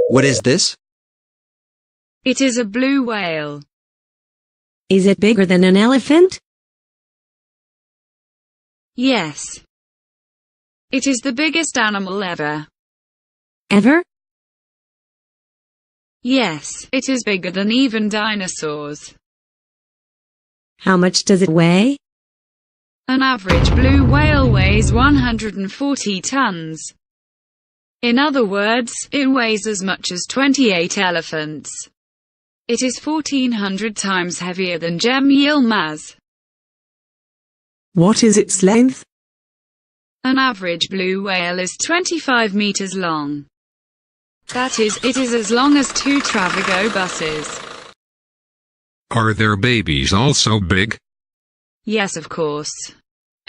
What is this? It is a blue whale. Is it bigger than an elephant? Yes. It is the biggest animal ever. Ever? Yes, it is bigger than even dinosaurs. How much does it weigh? An average blue whale weighs 140 tons. In other words, it weighs as much as 28 elephants. It is 1,400 times heavier than Cem Yılmaz. What is its length? An average blue whale is 25 meters long. That is, it is as long as 2 Travigo buses. Are their babies also big? Yes, of course.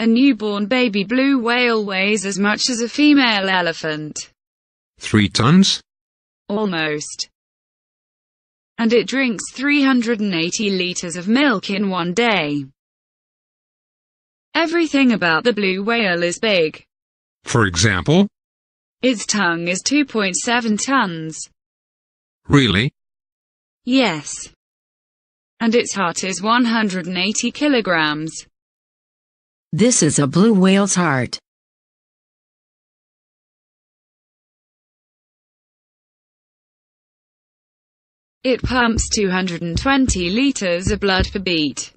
A newborn baby blue whale weighs as much as a female elephant. 3 tons? Almost. And it drinks 380 liters of milk in one day. Everything about the blue whale is big. For example? Its tongue is 2.7 tons. Really? Yes. And its heart is 180 kilograms. This is a blue whale's heart. It pumps 220 liters of blood per beat.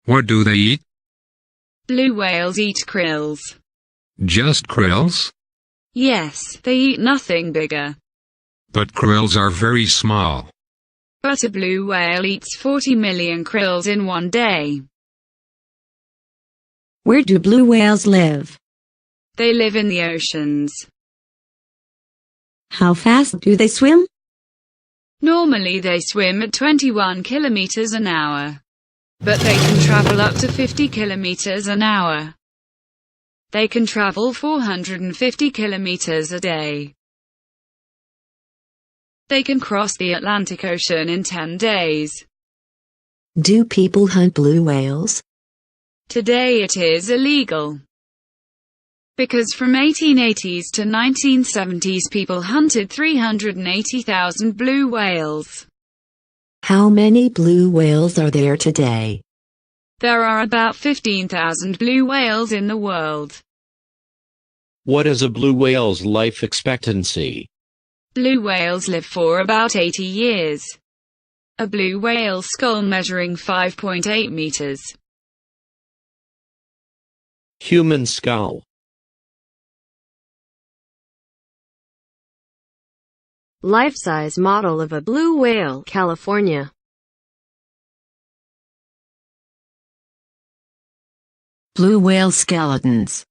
What do they eat? Blue whales eat krills. Just krills? Yes, they eat nothing bigger. But krills are very small. But a blue whale eats 40 million krills in one day. Where do blue whales live? They live in the oceans. How fast do they swim? Normally they swim at 21 kilometers an hour. But they can travel up to 50 kilometers an hour. They can travel 450 kilometers a day. They can cross the Atlantic Ocean in 10 days. Do people hunt blue whales? Today it is illegal. Because from 1880s to 1970s people hunted 380,000 blue whales. How many blue whales are there today? There are about 15,000 blue whales in the world. What is a blue whale's life expectancy? Blue whales live for about 80 years. A blue whale skull measuring 5.8 meters. Human skull. Life-size model of a blue whale, California. Blue whale skeletons.